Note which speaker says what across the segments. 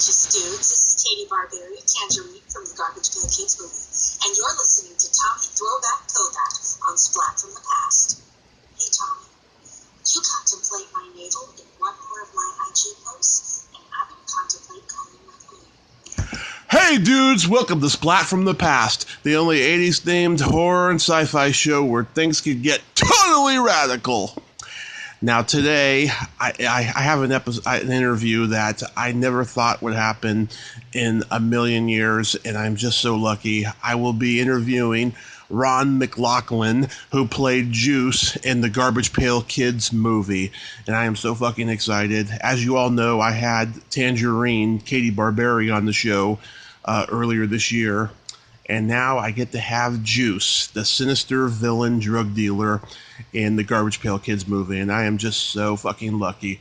Speaker 1: righteous dudes. This is Katie Barberi, Tangerine from the Garbage Pail Kids Movie, and you're listening to Tommy Throwback Kovac on Splat from the Past. Hey Tommy, you contemplate my navel in one more of my IG posts, and I will contemplate calling my queen.
Speaker 2: Hey dudes, welcome to Splat from the Past, the only 80s themed horror and sci-fi show where things could get totally radical. Now today, I have an interview that I never thought would happen in a million years, and I'm just so lucky. I will be interviewing Ron MacLachlan, who played Juice in the Garbage Pail Kids movie, and I am so fucking excited. As you all know, I had Tangerine, Katie Barberi, on the show earlier this year, and now I get to have Juice, the sinister villain drug dealer in the Garbage Pail Kids movie, and I am just so fucking lucky.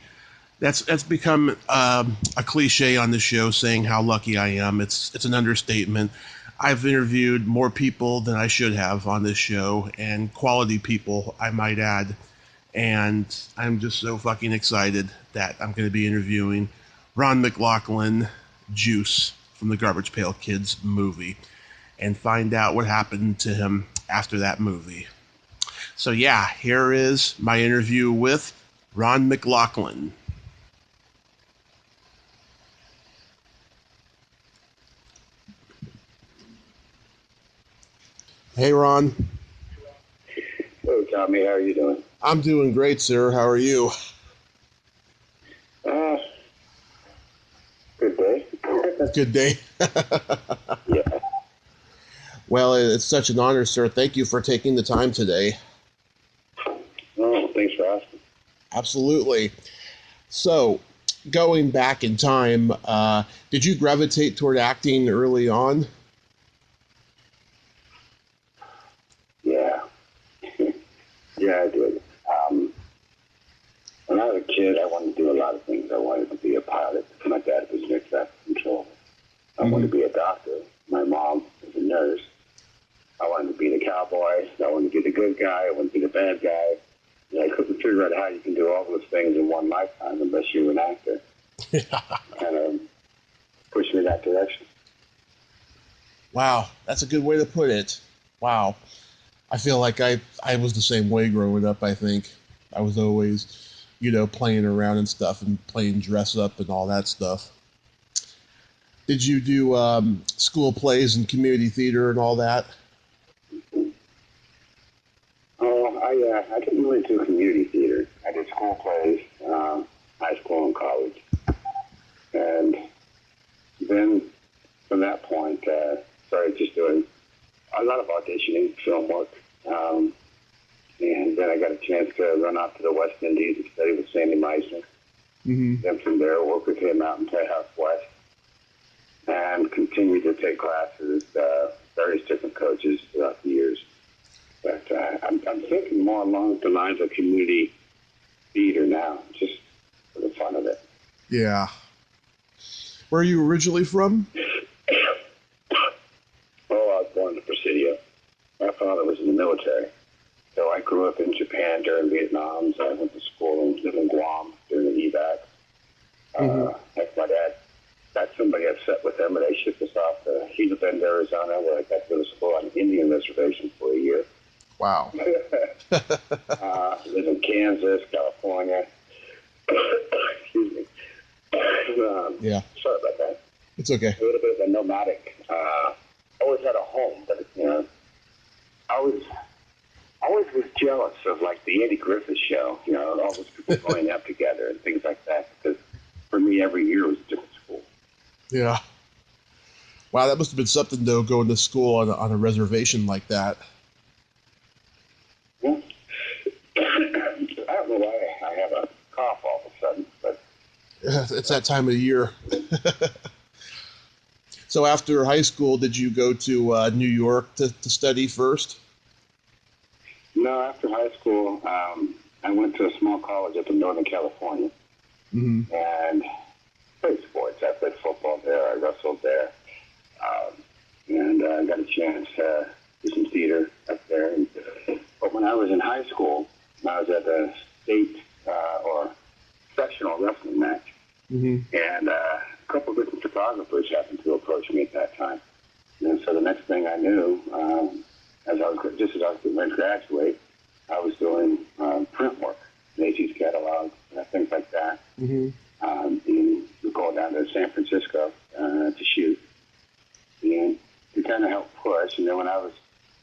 Speaker 2: That's become a cliche on the show, saying how lucky I am. It's an understatement. I've interviewed more people than I should have on this show, and quality people, I might add, and I'm just so fucking excited that I'm going to be interviewing Ron MacLachlan, Juice, from the Garbage Pail Kids movie, and find out what happened to him after that movie. So yeah, here is my interview with Ron MacLachlan. Hey Ron.
Speaker 3: Hello Tommy, how are you doing?
Speaker 2: I'm doing great, sir. How are you?
Speaker 3: Good day.
Speaker 2: Good day.
Speaker 3: Yeah.
Speaker 2: Well, it's such an honor, sir. Thank you for taking the time today.
Speaker 3: Oh, thanks for asking.
Speaker 2: Absolutely. So, going back in time, did you gravitate toward acting early on?
Speaker 3: Yeah. Yeah, I did. When I was a kid, I wanted to do a lot of things. I wanted to be a pilot. My dad was an air traffic controller. I wanted to be a doctor. My mom was a nurse. I wanted to be the cowboy. I wanted to be the good guy. I wanted to be the bad guy. And I couldn't figure out how you can do all those things in one lifetime unless you're an actor. Kind of pushed me in that direction.
Speaker 2: Wow, that's a good way to put it. Wow. I feel like I was the same way growing up, I think. I was always, playing around and stuff and playing dress up and all that stuff. Did you do school plays and community theater and all that?
Speaker 3: I didn't really do community theater. I did school plays, high school and college. And then from that point, started just doing a lot of auditioning, film work. And then I got a chance to run out to the West Indies and study with Sandy Meisner. Mm-hmm. Then from there, work with him out in Tejas West. And continue to take classes, various different coaches throughout the years. But I'm thinking more along the lines of community theater now, just for the fun of it.
Speaker 2: Yeah. Where are you originally from?
Speaker 3: I was born in Presidio. My father was in the military. So I grew up in Japan during Vietnam. So I went to school and lived in Guam during the evac. Like my dad got somebody upset with them, and they shipped us off to Gila Bend, Arizona, where I got to go to school on an Indian reservation for a year.
Speaker 2: Wow.
Speaker 3: Lived in Kansas, California. Excuse me.
Speaker 2: Yeah.
Speaker 3: Sorry about that.
Speaker 2: It's okay.
Speaker 3: A little bit of a nomadic. Always had a home, but I always was jealous of like the Eddie Griffith show. All those people growing up together and things like that. Because for me, every year was a different school.
Speaker 2: Yeah. Wow, that must have been something, though, going to school on a reservation like that.
Speaker 3: Yeah. I don't know why I have a cough all of a sudden, but
Speaker 2: it's that time of the year. So after high school, did you go to New York to study first?
Speaker 3: No, after high school, I went to a small college up in Northern California. Mm-hmm. And played sports. I played football there. I wrestled there. And I got a chance to do some theater up there. But when I was in high school, I was at the state or sectional wrestling match. Mm-hmm. And couple of different photographers happened to approach me at that time. And so the next thing I knew, as I was getting ready to graduate, I was doing print work, Macy's catalogs, things like that.
Speaker 2: Mm-hmm.
Speaker 3: And we go down to San Francisco to shoot. And we kind of helped push. And then when I was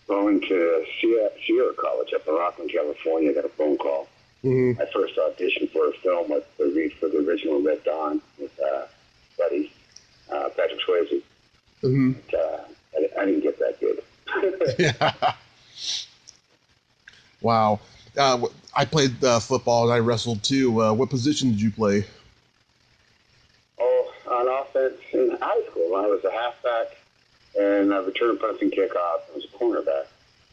Speaker 3: going to Sierra College up in Rockland, California, I got a phone call.
Speaker 2: Mm-hmm.
Speaker 3: I first auditioned for a film with the original Red Dawn with Buddy, Patrick Swayze.
Speaker 2: Mm-hmm.
Speaker 3: But, I didn't get that good.
Speaker 2: Yeah. Wow. I played football and I wrestled too. What position did you play?
Speaker 3: Oh, on offense in high school, I was a halfback and I returned punts and kickoff. I was a cornerback.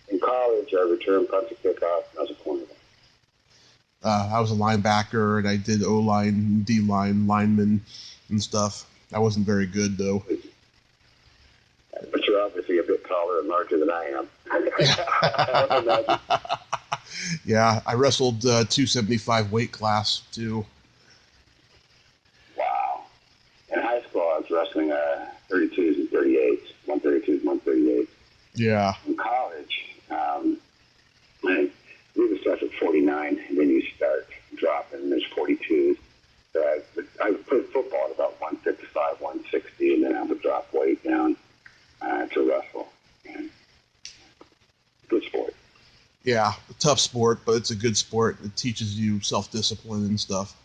Speaker 3: In college, I returned punts and kickoff. I was a cornerback.
Speaker 2: I was a linebacker and I did O-line, D-line, lineman and stuff. I wasn't very good though.
Speaker 3: But you're obviously a bit taller and larger than I am.
Speaker 2: Yeah, I wrestled 275 weight class too.
Speaker 3: Wow. In high school, I was wrestling 32s and 38s, 132s, 138s.
Speaker 2: Yeah.
Speaker 3: In college, we would start at 49, and then you start dropping, and there's 42s. So I played football at about 155, 160, and then I would drop weight down to wrestle. And good sport.
Speaker 2: Yeah, a tough sport, but it's a good sport. It teaches you self-discipline and stuff.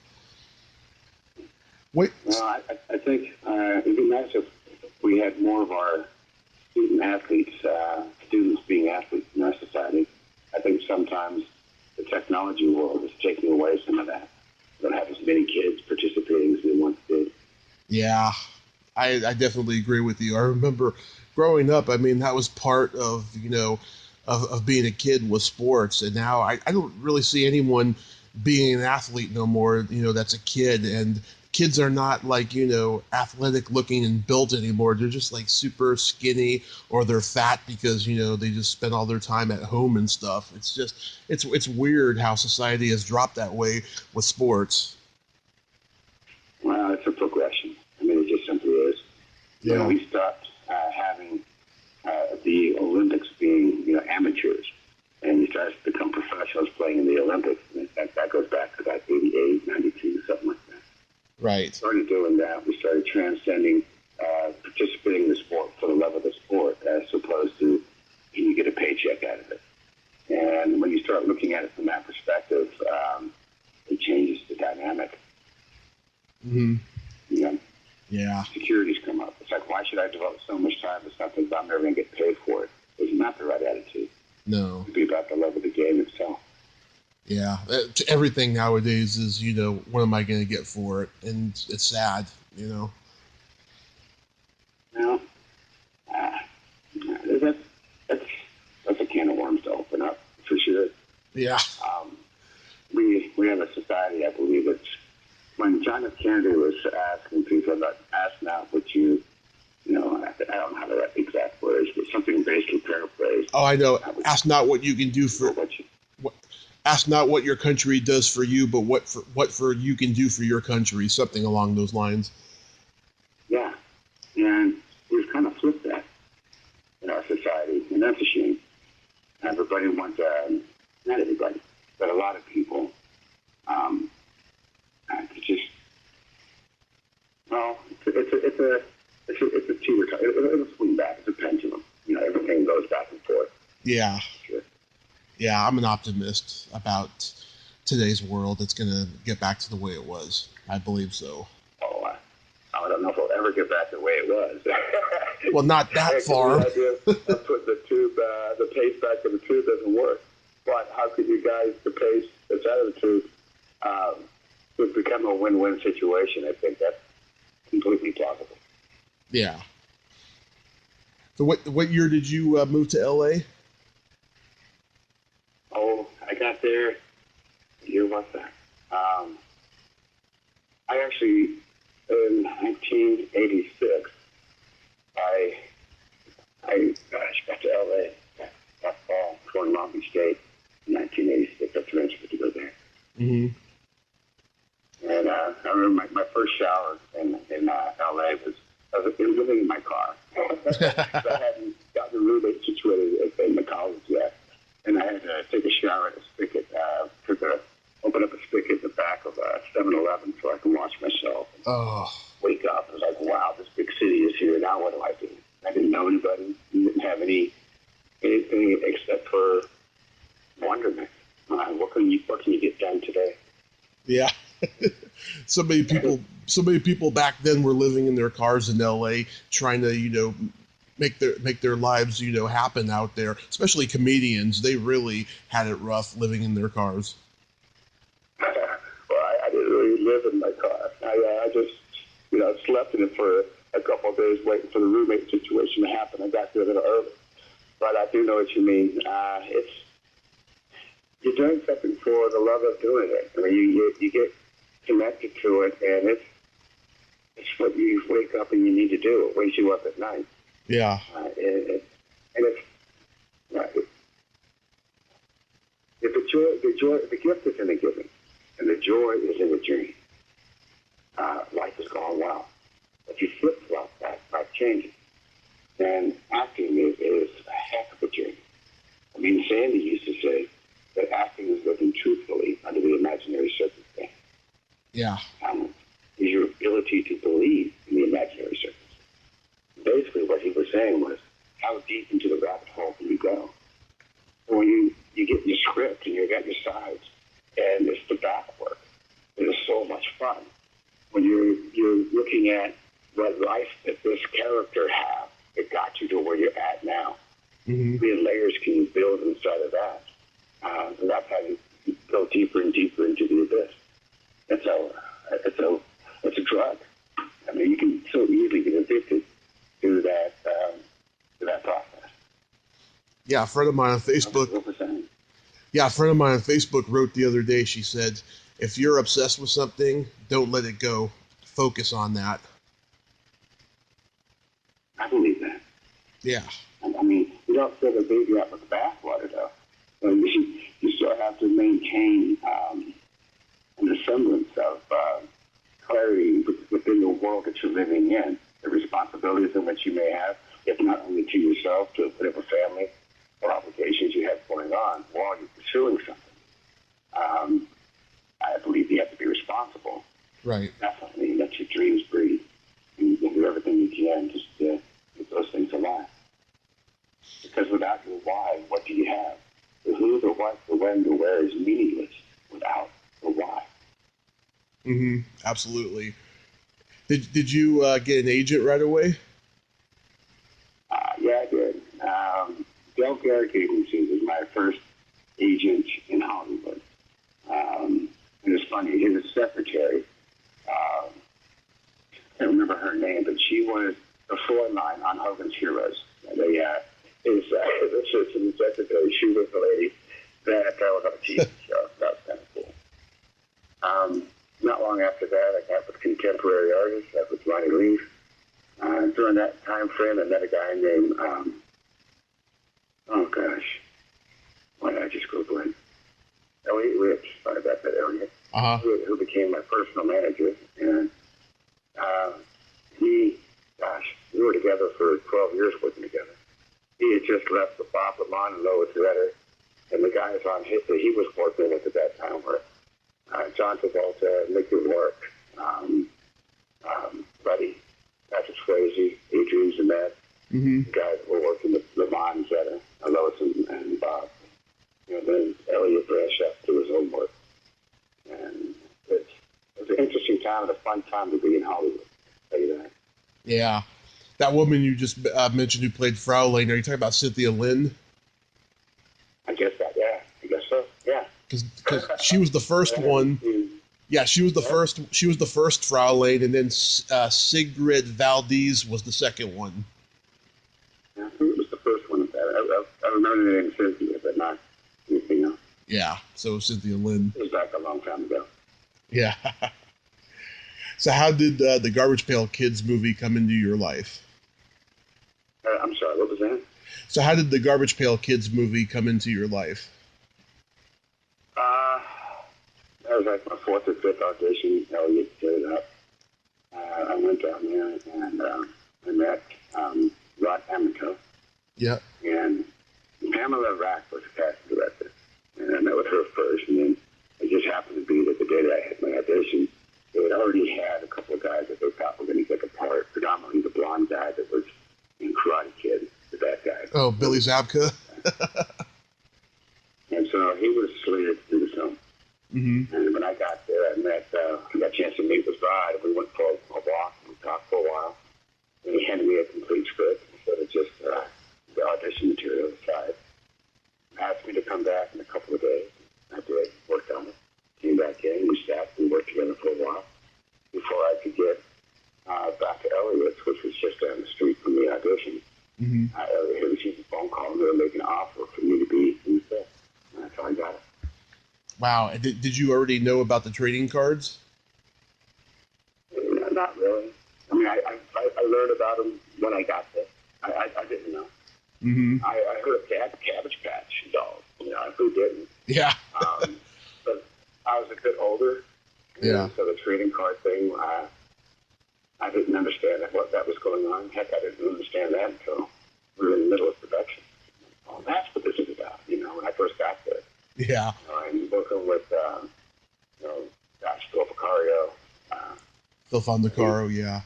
Speaker 2: Wait.
Speaker 3: Well, I think it'd be nice if we had more of our students being athletes in our society. I think sometimes the technology world is taking away some of that. We don't have as many kids participating as we once did.
Speaker 2: Yeah, I definitely agree with you. I remember growing up, I mean, that was part of, of being a kid was sports. And now I don't really see anyone being an athlete no more, that's a kid. And kids are not like, athletic looking and built anymore. They're just like super skinny or they're fat because, they just spend all their time at home and stuff. It's just, it's weird how society has dropped that way with sports.
Speaker 3: Well, it's a progression. I mean, it just simply is.
Speaker 2: Yeah.
Speaker 3: We stopped having the Olympics being, amateurs, and you started to become professionals playing in the Olympics. And that goes back to about 88, 92, something like that.
Speaker 2: Right.
Speaker 3: We started doing that. We started transcending participating in the sport for the love of the sport as opposed to you get a paycheck out of it. And when you start looking at it from that perspective, it changes the dynamic.
Speaker 2: Mm-hmm.
Speaker 3: Yeah. Securities come up. It's like, why should I devote so much time to something if I'm never going to get paid for it? It's not the right attitude.
Speaker 2: No.
Speaker 3: It'd be about the love of the game itself.
Speaker 2: Yeah. Everything nowadays is, what am I going to get for it? And it's sad,
Speaker 3: Well, that's a can of worms to open up, for sure.
Speaker 2: Yeah.
Speaker 3: We have a society, I believe, it's when John F. Kennedy was asking people about, ask not what you, I don't know how the exact words, but something basically paraphrased.
Speaker 2: Oh, I know. Ask not what you can do for. Ask not what your country does for you, but what for you can do for your country. Something along those lines.
Speaker 3: Yeah, and we've kind of flipped that in our society, and that's a shame. Everybody wants, not everybody, but a lot of people. It's just, well, it's a teeter. It'll swing back. It's a pendulum. Everything goes back and forth.
Speaker 2: Yeah.
Speaker 3: Sure.
Speaker 2: Yeah, I'm an optimist about today's world. It's going to get back to the way it was. I believe so.
Speaker 3: Oh, I don't know if we'll ever get back to the way it was.
Speaker 2: Well, not that far.
Speaker 3: The idea of putting the paste back in the tube doesn't work. But how could you guys, the paste that's out of the tube, would become a win-win situation? I think that's completely plausible.
Speaker 2: Yeah. So what year did you move to L.A.?
Speaker 3: Oh, I got there. What year was that? I actually, in 1986, I got to L.A. that fall, going Long Beach State in 1986. I transferred to go there.
Speaker 2: Mm-hmm.
Speaker 3: And I remember my first shower in L.A. living in my car. I hadn't gotten a roommate situated in the college yet. And I had to take a shower at a spigot, open up a spigot in the back of a 7-Eleven so I can wash myself.
Speaker 2: Oh.
Speaker 3: Wake up. I was like, wow, this big city is here. Now what do I do? I didn't know anybody. Didn't have anything except for wonderment. What can you get done today?
Speaker 2: Yeah. So many people back then were living in their cars in LA trying to, make their lives, happen out there. Especially comedians. They really had it rough living in their cars.
Speaker 3: Well, I didn't really live in my car. I just, slept in it for a couple of days waiting for the roommate situation to happen. I got there a little early. But I do know what you mean. You're doing something for the love of doing it. I mean, you get connected to it, and it's what you wake up and you need to do. It wakes you up at night.
Speaker 2: Yeah.
Speaker 3: And it's the gift is in the giving, and the joy is in the journey. Life is going well. If you flip-flop that by changing, then acting is a heck of a journey. I mean, Sandy used to say that acting is living truthfully under the imaginary circumstance.
Speaker 2: Yeah.
Speaker 3: Is your ability to believe in the imaginary circumstance. Basically, what he was saying was, how deep into the rabbit hole can you go? When you get your script and you got your sides, and it's the back work, it is so much fun. When you're looking at what life that this character have, it got you to where you're at now.
Speaker 2: Mm-hmm.
Speaker 3: How many layers can you build inside of that? And that's how you go deeper and deeper into the abyss. It's a drug. I mean, you can so easily get addicted to that process.
Speaker 2: Yeah, a friend of mine on Facebook. Yeah, a friend of mine on Facebook wrote the other day. She said, "If you're obsessed with something, don't let it go. Focus on that."
Speaker 3: I believe that.
Speaker 2: Yeah.
Speaker 3: I mean, you don't throw the baby out with the bathwater, though. You still have to maintain an semblance of clarity within the world that you're living in, the responsibilities in which you may have, if not only to yourself, to whatever family or obligations you have going on while you're pursuing something. I believe you have to be responsible.
Speaker 2: Right.
Speaker 3: Definitely let your dreams breathe. And do everything you can just to keep those things alive. Because without your why, what do you have? The who, the what, the when, the where is meaningless without the why.
Speaker 2: Mm-hmm. Absolutely. Did you get an agent right away?
Speaker 3: Yeah, I did. Del Garrick Agency was my first agent in Hollywood. And it's funny, his secretary, I can't remember her name, but she was the floor line on Hogan's Heroes. And his assistant secretary, she was the lady that was on a TV show. That was kind of cool. Not long after that, I got with contemporary artists. That was Ronnie Leaf. During that time frame, I met a guy named, why did I just go blank? Elliot Rich, sorry about that, Elliot.
Speaker 2: Uh-huh.
Speaker 3: Who became my personal manager. And we were together for 12 years working together. He had just left the Bob Lamont and Lois Redder, and the guys on hit that he was working with at that time were John Travolta, Mickey Rourke, Buddy, Patrick Swayze, Adrian Zemet,
Speaker 2: mm-hmm.
Speaker 3: the guys were working with Lamont and Zeta, Lois and Bob. Then Elliot brushed up to his own work. And it was an interesting time and a fun time to be in Hollywood. I'll tell you that.
Speaker 2: Yeah. That woman you just mentioned who played Frau Lane, are you talking about Cynthia Lynn?
Speaker 3: I guess so. Yeah.
Speaker 2: Because she was the first one. Yeah, she was the first. She was the first Frau Lane, and then Sigrid Valdez was the second one.
Speaker 3: I think it was the first one of that. I remember the name Cynthia, but not anything else.
Speaker 2: Yeah, so Cynthia Lynn.
Speaker 3: It was back a long time ago.
Speaker 2: Yeah. So how did the Garbage Pail Kids movie come into your life?
Speaker 3: I'm sorry, what was that?
Speaker 2: So how did the Garbage Pail Kids movie come into your life?
Speaker 3: That was like my fourth or fifth audition. Elliot set it up. I went down there, and I met Ron MacLachlan,
Speaker 2: Yeah.
Speaker 3: and Pamela Rack was the casting director. And I met with her first, and then it just happened to be that the day that I had my audition, they had already had a couple of guys that they thought were going to get the part, predominantly the blonde guy that was in Karate Kid, the bad guy.
Speaker 2: Oh, Billy Zabka.
Speaker 3: And so he was slated to do the film.
Speaker 2: Mm-hmm.
Speaker 3: And when I got there, I got a chance to meet with Rod, and we went for a walk, and we talked for a while. And he handed me a complete script instead of just the audition material aside. Asked me to come back in a couple of days. I did, worked on it. Came back in, we sat and worked together for a while before I could get back to Elliot's, which was just down the street from the audition.
Speaker 2: Mm-hmm.
Speaker 3: Elliot had received a phone call, and they were making an offer for me to be in the set. And that's how I got it.
Speaker 2: Wow. And did you already know about the trading cards?
Speaker 3: Not really. I mean, I learned about them when I got there. I didn't know.
Speaker 2: Mm-hmm.
Speaker 3: I heard of Cabbage Patch dolls. You know, who didn't?
Speaker 2: Yeah.
Speaker 3: But I was a bit older.
Speaker 2: Yeah.
Speaker 3: So the trading card thing, I didn't understand what that was going on. Heck, I didn't understand that until we were in the middle of production. Oh, that's what this is about. You know, when I first got there.
Speaker 2: Yeah.
Speaker 3: I'm working with, Phil Vicario.
Speaker 2: Phil Fondacaro, yeah.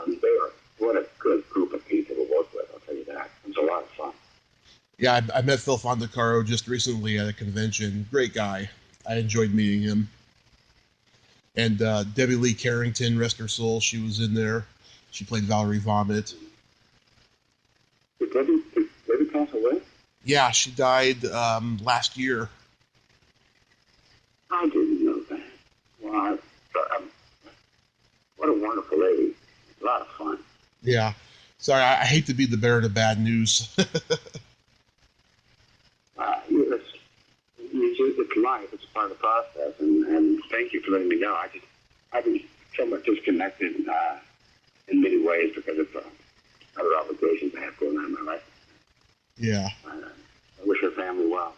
Speaker 3: They were what a good group of people to work with, I'll tell you that. It was a lot of fun.
Speaker 2: Yeah, I met Phil Fondacaro just recently at a convention. Great guy. I enjoyed meeting him. And Debbie Lee Carrington, rest her soul, she was in there. She played Valerie Vomit.
Speaker 3: Did Debbie pass away?
Speaker 2: Yeah, she died last year.
Speaker 3: I didn't know that. Wow. What a wonderful lady. A lot of fun.
Speaker 2: Yeah. Sorry, I hate to be the bearer of bad news.
Speaker 3: It's life. It's part of the process. And thank you for letting me know. I've been somewhat disconnected in many ways because of other obligations I have going on in my life.
Speaker 2: Yeah.
Speaker 3: I wish her family well.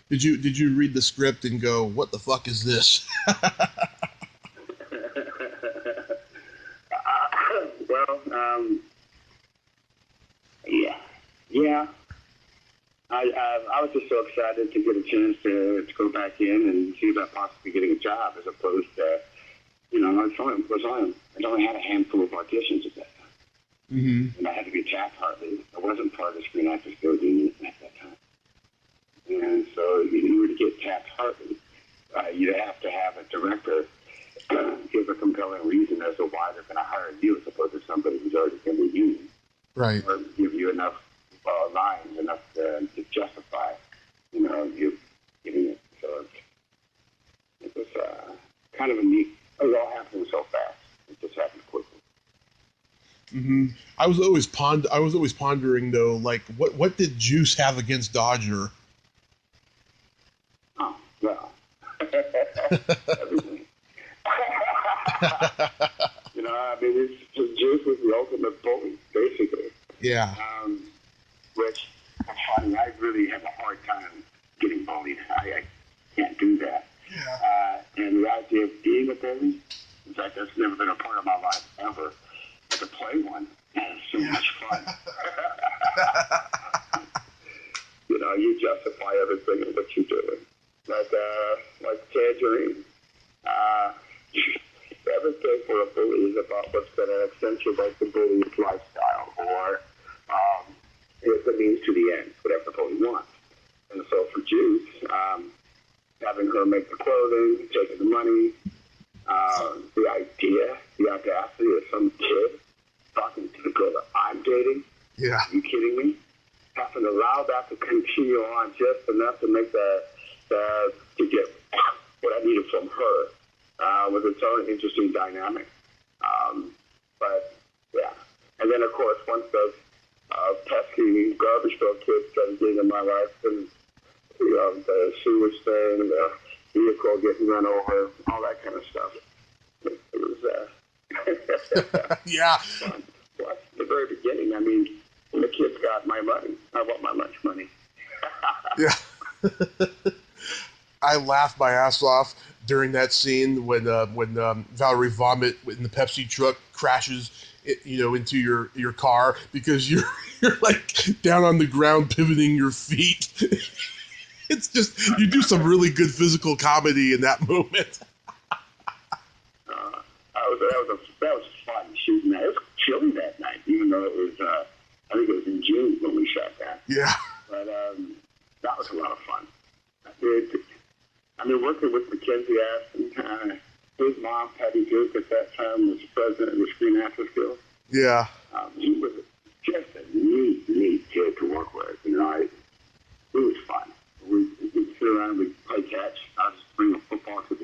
Speaker 2: Did you read the script and go, what the fuck is this?
Speaker 3: Yeah. I was just so excited to get a chance to go back in and see about possibly getting a job, as opposed to, I only had a handful of auditions at that time.
Speaker 2: Mm-hmm.
Speaker 3: And I had to be tapped hardly. I wasn't part of the Screen Actors Guild Union at that time. And so in order to get tapped hardly, you'd have to have a director give a compelling reason as to why they're going to hire you, as opposed to somebody who's already in the union.
Speaker 2: Right.
Speaker 3: Or give you enough lines, enough to justify, you getting it. So it was kind of a neat. It was all happening so fast. It just happened quickly.
Speaker 2: Mm-hmm. I was always pondering though, like what did Juice have against Dodger?
Speaker 3: Oh well, everything. Juice was the ultimate bully, basically.
Speaker 2: Yeah.
Speaker 3: Which I'm finding I really have a hard time getting bullied. I can't do that.
Speaker 2: Yeah.
Speaker 3: And the idea of being a bully, in fact, that's never been a part of my life ever. But to play one is so much fun. You justify everything in what you're doing. Like Tangerine. Everything for a bully is about what's going to accentuate the bully's lifestyle, or it's the means to the end, whatever the bully wants. And so for Juice, having her make the clothing, taking the money, the idea, the audacity of some kid talking to the girl that I'm dating.
Speaker 2: Yeah.
Speaker 3: Are you kidding me? Having to allow that to continue on just enough to make to get what I needed from her was its own interesting dynamic. But yeah, and then of course once those pesky Garbage Pail Kids started getting in my life, and the sewage thing, the vehicle getting run over, all that kind of stuff. It was
Speaker 2: Yeah.
Speaker 3: fun. Well, at the very beginning, the kids got my money. I want my lunch money.
Speaker 2: Yeah. I laughed my ass off. during that scene when Valerie Vomit in the Pepsi truck crashes, into your car because you're like down on the ground pivoting your feet. It's just, you do some really good physical comedy in that moment.
Speaker 3: That was fun shooting that. It was chilly that night, even though it was, I think it was in June when we shot that.
Speaker 2: Yeah.
Speaker 3: But that was a lot of fun. Working with Mackenzie Aston, his mom, Patty Duke, at that time was president of the Screen Actors Guild.
Speaker 2: Yeah.
Speaker 3: He was just a neat kid to work with. It was fun. We'd sit around, we'd play catch. I'd just bring a football to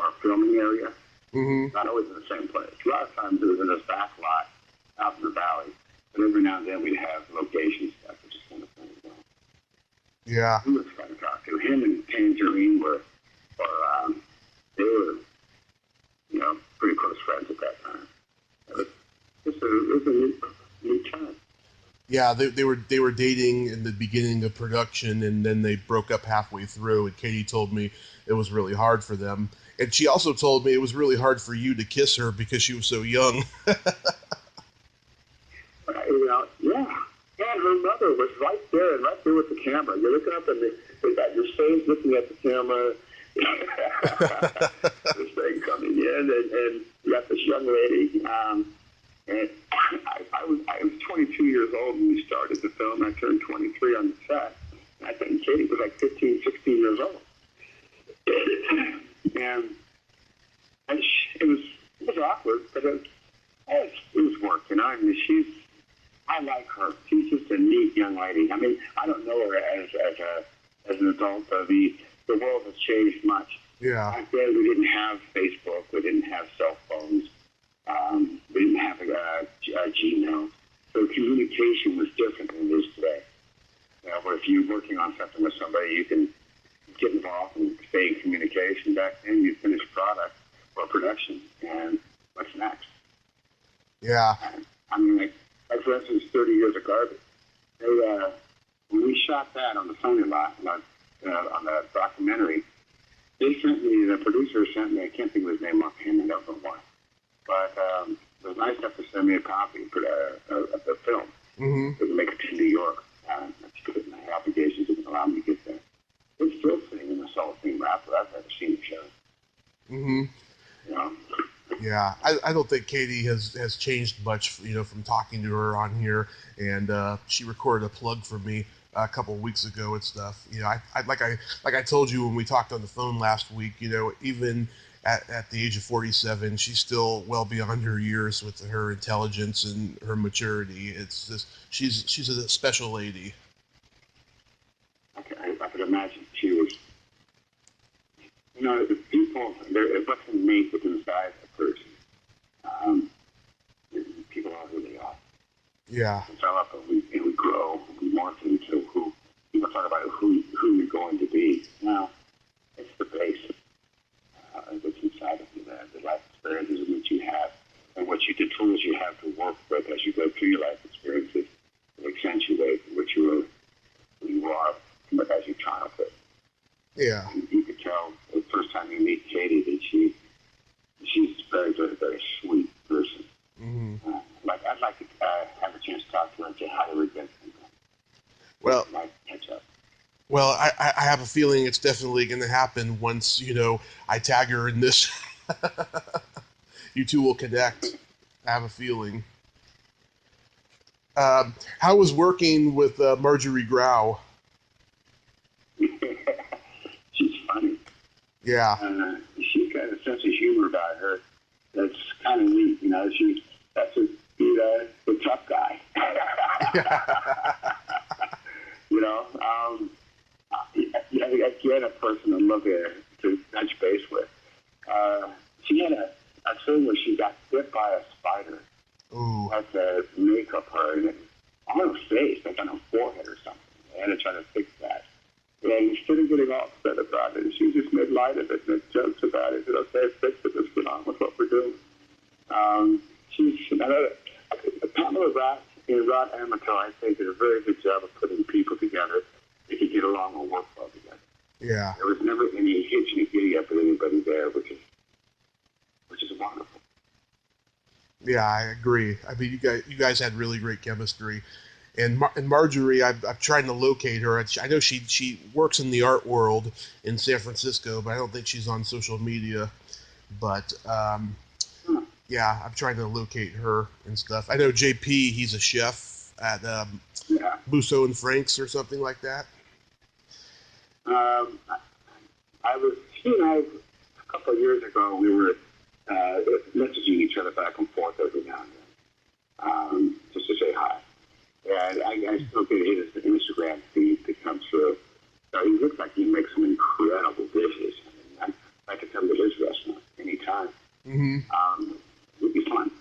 Speaker 3: our filming area.
Speaker 2: Mm-hmm.
Speaker 3: Not always in the same place. A lot of times it was in this back lot out in the valley. But every now and then we'd have location stuff, which is kind of fun as well.
Speaker 2: Yeah.
Speaker 3: He was fun to talk to. Him and Tangerine they were, pretty close friends at that time. It was a neat time.
Speaker 2: Yeah, they were dating in the beginning of production, and then they broke up halfway through. And Katie told me it was really hard for them, and she also told me it was really hard for you to kiss her because she was so young.
Speaker 3: Yeah. And her mother was right there with the camera. You're looking up, and they got your face looking at the camera. This thing coming in, and you got this young lady. And I was 22 years old when we started the film. I turned 23 on the set. And I think Katie was like 15, 16 years old. And it was awkward, but it was work, I like her. She's just a neat young lady. I don't know her as an adult. The world has changed much.
Speaker 2: Yeah.
Speaker 3: Back then, we didn't have Facebook. We didn't have cell phones. We didn't have a Gmail. So communication was different than it is today. Where if you're working on something with somebody, you can get involved and stay in communication. Back then, you finish product or production, and what's next?
Speaker 2: Yeah.
Speaker 3: Like for instance, 30 Years of Garbage. When we shot that on the Sony lot, on the documentary, the producer sent me, I can't think of his name offhand, I don't know why. But it was nice enough to send me a copy of the film.
Speaker 2: Mm-hmm.
Speaker 3: To make it to New York. That's good. My obligations didn't allow me to get there. It's still sitting in the cellophane wrapper. I've never seen the show.
Speaker 2: Mm-hmm. Yeah, I don't think Katie has changed much, from talking to her on here, and she recorded a plug for me a couple of weeks ago and stuff. I told you when we talked on the phone last week, even at the age of 47, she's still well beyond her years with her intelligence and her maturity. It's just she's a special lady.
Speaker 3: I could imagine she was. The people, it wasn't innate inside a person. People are who they are.
Speaker 2: Yeah.
Speaker 3: We develop and we grow. We morph into who people talk about who you're going to be. Now, it's the base of what's inside of you, the life experiences in which you have, and the tools you have to work with as you go through your life experiences to accentuate what you are as your childhood.
Speaker 2: Yeah.
Speaker 3: You could tell the first time you meet Katie that she's a very, very, very sweet person.
Speaker 2: Mm-hmm.
Speaker 3: I'd like to have a chance to talk to her and say hi to her again.
Speaker 2: Well,
Speaker 3: catch up.
Speaker 2: Well, I have a feeling it's definitely going to happen once, I tag her in this. You two will connect. I have a feeling. How was working with Marjorie Grau?
Speaker 3: She's funny.
Speaker 2: Yeah.
Speaker 3: She's got a sense of humor about her that's kind of neat. That's the tough guy. Again, a person I'd love to touch base with. She had a thing where she got bit by a spider.
Speaker 2: Ooh.
Speaker 3: Had to make up her on her face, like on her forehead or something. I had to try to fix that. And instead of getting all upset about it, she just made light of it and made jokes about it. Said, okay, fix it. Let's get on with what we're doing. Pamela Ross and Rod Amato, I think, did a very good job of putting people together they could get along and work well together.
Speaker 2: Yeah.
Speaker 3: There was never any hitch and giddy up with anybody there, which is wonderful.
Speaker 2: Yeah, I agree. I mean, you guys had really great chemistry. And Marjorie, I'm trying to locate her. I know she works in the art world in San Francisco, but I don't think she's on social media. But yeah, I'm trying to locate her and stuff. I know JP, he's a chef at Musso and Frank's or something like that.
Speaker 3: He and I, a couple of years ago, we were messaging each other back and forth every now and then, just to say hi. And I still get his Instagram feed that comes through. So he looks like he makes some incredible dishes. I mean, I could come to his restaurant anytime.
Speaker 2: Mm-hmm.
Speaker 3: It would be fun.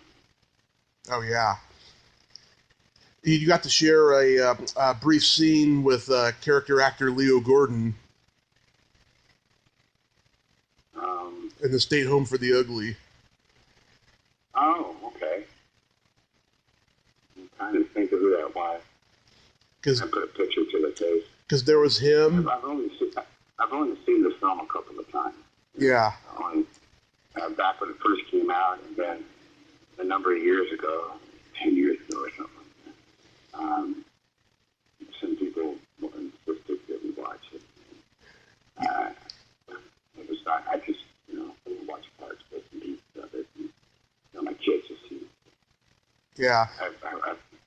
Speaker 2: Oh, yeah. You got to share a brief scene with character actor Leo Gordon in the State Home for the Ugly.
Speaker 3: Oh, okay. I'm trying to think of who that was. I put a picture to the face.
Speaker 2: Because there was him.
Speaker 3: I've only seen the film a couple of times.
Speaker 2: Yeah.
Speaker 3: Back when it first came out, and then a number of years ago, 10 years ago or something like that. Some people insisted that we watch it. It was not, I just, watch parts, but of it. My kids have seen it.
Speaker 2: Yeah.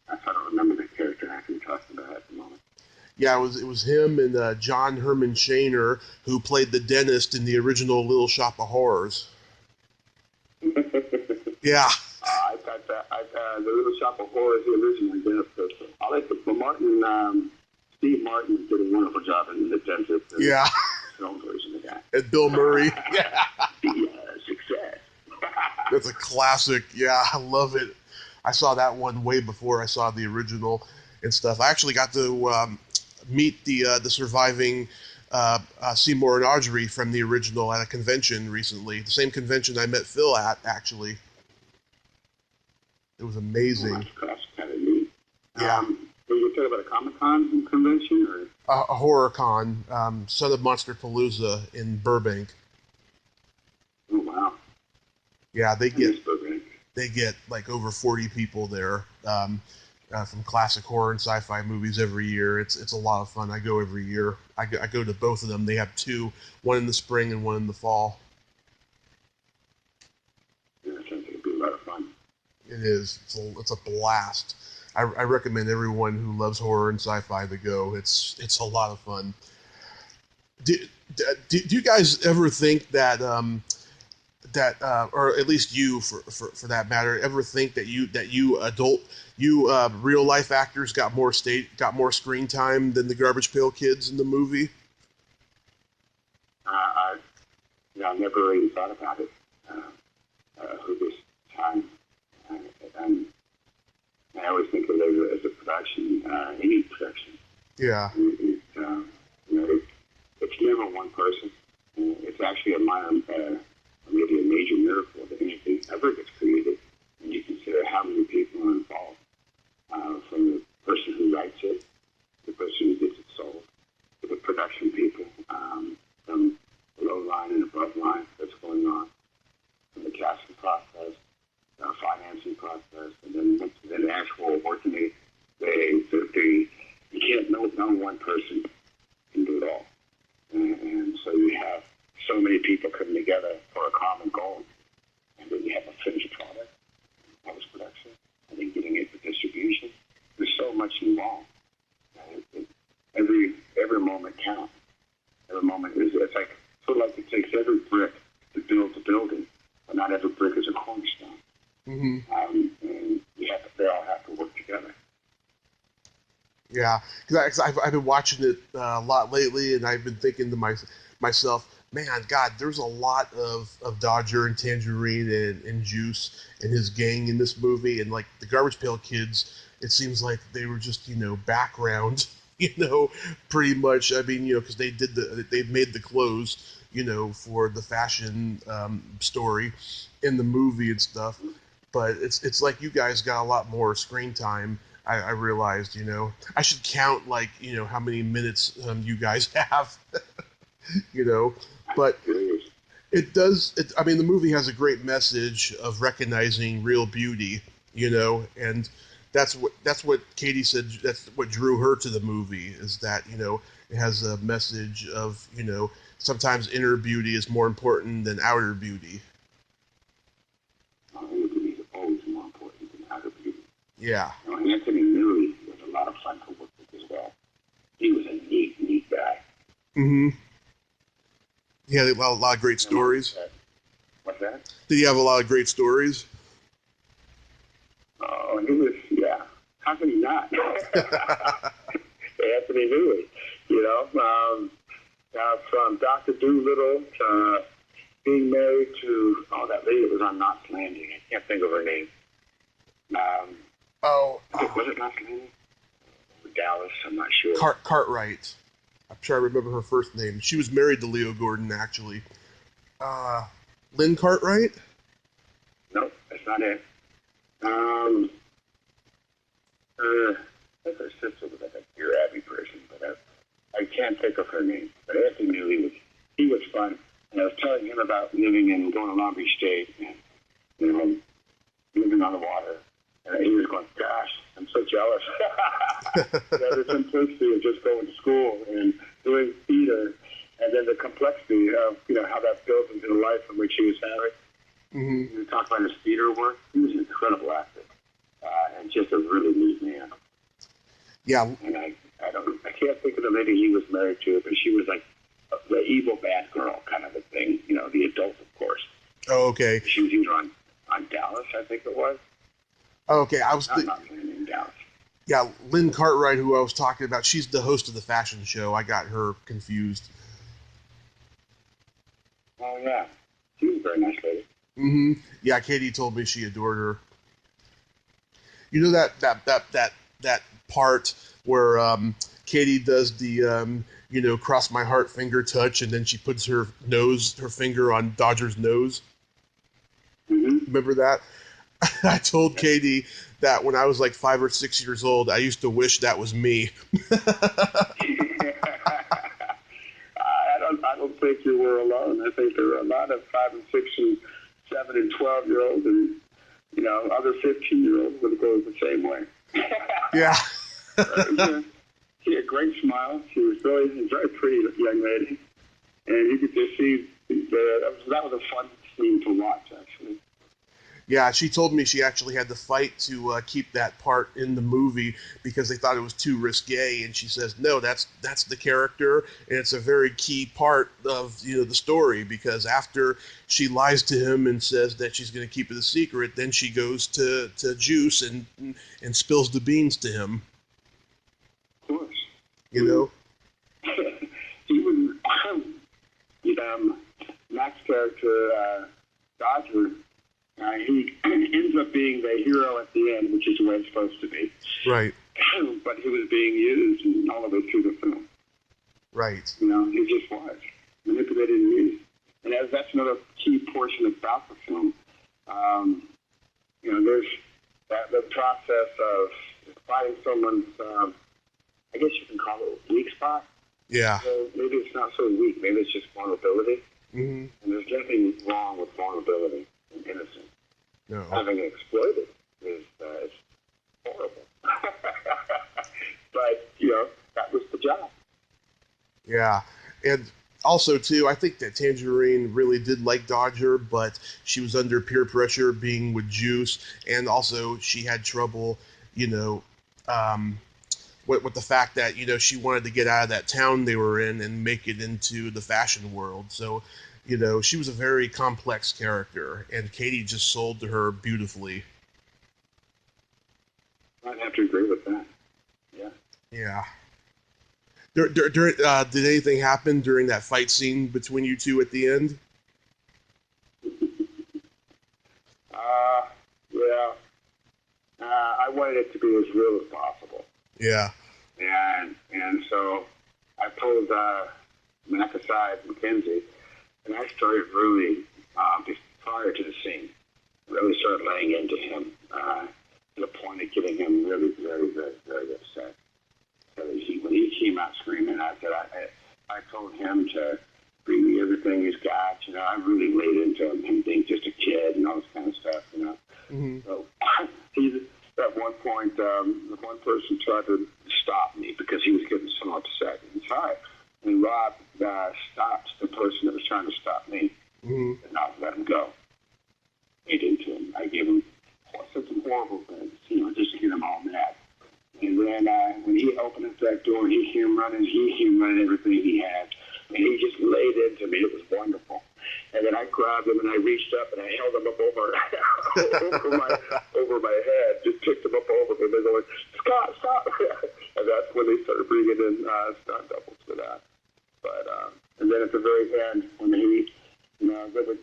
Speaker 3: I don't remember the character actor you're talking about at the moment.
Speaker 2: Yeah, it was him and John Herman Shaner, who played the dentist in the original Little Shop of Horrors. Yeah.
Speaker 3: I thought the Little Shop of Horrors, the original dentist. I like Steve Martin did a wonderful job in the dentist.
Speaker 2: Yeah.
Speaker 3: Film version of that.
Speaker 2: And Bill Murray. Yeah.
Speaker 3: The success.
Speaker 2: That's a classic. Yeah, I love it. I saw that one way before I saw the original and stuff. I actually got to meet the surviving Seymour and Audrey from the original at a convention recently. The same convention I met Phil at, actually. It was amazing.
Speaker 3: Oh, that's kind of neat.
Speaker 2: Yeah.
Speaker 3: Were you talking about a Comic-Con convention? Or?
Speaker 2: A horror con, Son of Monster Palooza in Burbank.
Speaker 3: Oh, wow.
Speaker 2: Yeah, they get like over 40 people there from classic horror and sci-fi movies every year. It's a lot of fun. I go every year. I go to both of them. They have two, one in the spring and one in the fall.
Speaker 3: Yeah, I think it'd be a lot of fun.
Speaker 2: It is. It's a blast. I recommend everyone who loves horror and sci-fi to go. It's a lot of fun. Do you guys ever think that or at least you for that matter, ever think that you real life actors got more screen time than the Garbage Pail Kids in the movie?
Speaker 3: I've never really thought about it. For this time, I always think of it as a production, any production.
Speaker 2: Yeah.
Speaker 3: It's never one person. It's actually a minor, maybe a major miracle that anything ever gets created. And you consider how many people are involved, from the person who writes it, the person who gets it sold, to the production people, from below line and above line that's going on, from the casting process, financing process, and then the actual working day. You can't know one person can do it all. And so you have so many people coming together for a common goal, and then you have a finished product, post-production, and then getting it for distribution. There's so much involved. Every moment counts. Every moment it's like sort of like it takes every brick to build the building, but not every brick is a cornerstone.
Speaker 2: Mm-hmm.
Speaker 3: And they all have to work together.
Speaker 2: Yeah, because I've been watching it a lot lately, and I've been thinking to myself, man, God, there's a lot of Dodger and Tangerine and Juice and his gang in this movie, and like the Garbage Pail Kids, it seems like they were just background, pretty much. I mean, because they made the clothes, for the fashion story in the movie and stuff. But it's like you guys got a lot more screen time. I realized, I should count, like, how many minutes you guys have, but I mean, the movie has a great message of recognizing real beauty, and that's what Katie said, that's what drew her to the movie, is that, it has a message of, sometimes inner beauty is more important than outer beauty.
Speaker 3: Inner beauty is always more important than outer beauty.
Speaker 2: Yeah.
Speaker 3: Anthony Newley was a lot of fun to work with as well. He was a neat guy.
Speaker 2: Mm-hmm. He had a lot of great stories.
Speaker 3: What's that?
Speaker 2: Did he have a lot of great stories?
Speaker 3: Oh, he was, yeah. How can he not? Anthony Newley, from Dr. Doolittle to being married to, that lady that was on Knots Landing. I can't think of her name. Was it Knots Landing? Dallas, I'm not sure.
Speaker 2: Cartwright. I'm sure I remember her first name. She was married to Leo Gordon, actually. Lynn Cartwright?
Speaker 3: No, that's not it. I think her sister was like a Dear Abby person, but I can't think of her name. But Anthony Newley he was fun. And I was telling him about living and going to Long Beach State and, living on the water. And he was going, gosh, I'm so jealous. The simplicity of just going to school and doing theater, and then the complexity of, how that builds into the life in which he was having.
Speaker 2: Mm-hmm.
Speaker 3: We talked about his theater work. He was an incredible actor, and just a really neat man.
Speaker 2: Yeah.
Speaker 3: And I can't think of the lady he was married to, but she was like the evil bad girl kind of a thing. The adult, of course.
Speaker 2: Oh, okay.
Speaker 3: She was either on Dallas, I think it was.
Speaker 2: Oh, okay, I was
Speaker 3: not in Dallas.
Speaker 2: Yeah, Lynn Cartwright, who I was talking about, she's the host of the fashion show. I got her confused.
Speaker 3: Oh yeah, she was a very nice lady.
Speaker 2: Mm-hmm. Yeah, Katie told me she adored her. You know that part where Katie does the cross my heart finger touch, and then she puts her finger on Dodger's nose.
Speaker 3: Mm-hmm.
Speaker 2: Remember that? I told Katie that when I was like 5 or 6 years old, I used to wish that was me.
Speaker 3: I don't think you were alone. I think there were a lot of 5 and 6 and 7 and 12-year-olds, and other 15-year-olds would go the same way.
Speaker 2: Yeah.
Speaker 3: She had a great smile. She was a very pretty young lady, and you could just see that was a fun scene to watch, actually.
Speaker 2: Yeah, she told me she actually had to fight to keep that part in the movie because they thought it was too risque, and she says, no, that's the character, and it's a very key part of the story, because after she lies to him and says that she's going to keep it a secret, then she goes to Juice and spills the beans to him.
Speaker 3: Of course.
Speaker 2: Even
Speaker 3: Mac's character, Dodger, he ends up being the hero at the end, which is the way it's supposed to be.
Speaker 2: Right.
Speaker 3: But he was being used all the way through the film.
Speaker 2: Right.
Speaker 3: He just was manipulated and used. And that's another key portion about the film. There's the process of finding someone's, I guess you can call it a weak spot.
Speaker 2: Yeah.
Speaker 3: So maybe it's not so weak. Maybe it's just vulnerability.
Speaker 2: Mm-hmm.
Speaker 3: And there's nothing wrong with vulnerability and innocence.
Speaker 2: No.
Speaker 3: Having it exploited is horrible. But, that was the job.
Speaker 2: Yeah. And also, too, I think that Tangerine really did like Dodger, but she was under peer pressure being with Juice, and also she had trouble, with the fact that, she wanted to get out of that town they were in and make it into the fashion world. So, she was a very complex character, and Katie just sold to her beautifully.
Speaker 3: I'd have to agree with that. Yeah.
Speaker 2: Yeah. Did anything happen during that fight scene between you two at the end?
Speaker 3: Yeah. I wanted it to be as real as possible.
Speaker 2: Yeah.
Speaker 3: And so I pulled Mac aside, Mackenzie, and I started really, prior to the scene, really started laying into him. to the point of getting him really very, very, very upset. So when he came out screaming, I said, I told him to bring me everything he's got. I really laid into him being just a kid and all this kind of stuff.
Speaker 2: Mm-hmm.
Speaker 3: So at one point, one person tried to stop me because he was getting so upset inside. And Rob stopped the person that was trying to stop me and not let him go. Laid into him. I gave him some horrible things, just to get him all mad. And then when he opened his back door, he came running everything he had. And he just laid into me. It was wonderful. And then I grabbed him and I reached up and I held him up over over my head, just picked him up over him and going, Scott, stop! And that's when they started bringing in stunt doubles for that. But and then at the very end, when he, they would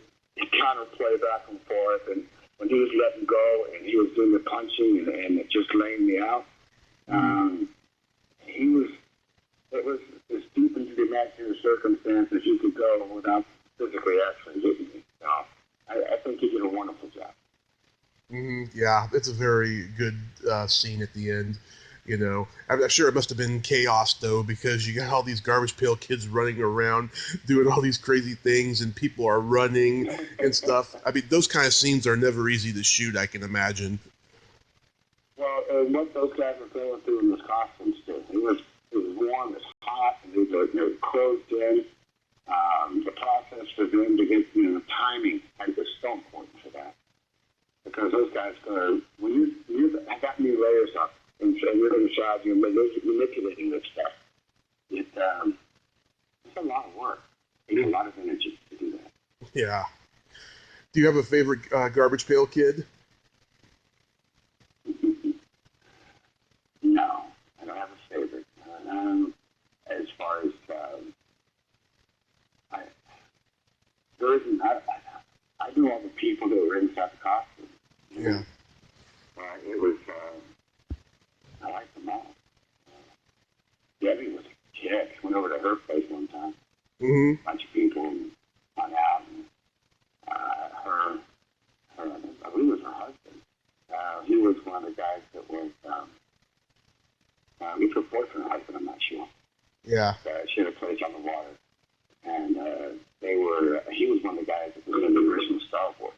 Speaker 3: counterplay back and forth, and when he was letting go and he was doing the punching and just laying me out, it was as deep into the imaginative circumstances you could go without physically actually hitting me. I think he did a wonderful job.
Speaker 2: Mm-hmm. Yeah, it's a very good scene at the end. I'm sure it must have been chaos though, because you got all these Garbage Pail Kids running around doing all these crazy things, and people are running and stuff. I mean, those kind of scenes are never easy to shoot, I can imagine.
Speaker 3: Well, what those guys were going through in those costumes too. It was warm, it was hot, and they were closed in. The process for them to get, the timing, was so important for that. Because those guys when you got new layers up and you're inside, you're manipulating this stuff. It's a lot of work. It takes a lot of energy to do that.
Speaker 2: Yeah. Do you have a favorite Garbage Pail Kid?
Speaker 3: No, I don't have a favorite. As far as I knew all the people that were inside the costume.
Speaker 2: Yeah.
Speaker 3: It was I liked them all. Debbie was a kid. Went over to her place one time.
Speaker 2: Mm-hmm.
Speaker 3: A bunch of people hung out. And, her, I believe it was her husband. He was one of the guys that was, he was her boyfriend or husband, I'm not sure.
Speaker 2: Yeah.
Speaker 3: She had a place on the water. And he was one of the guys that was in the original Star Wars.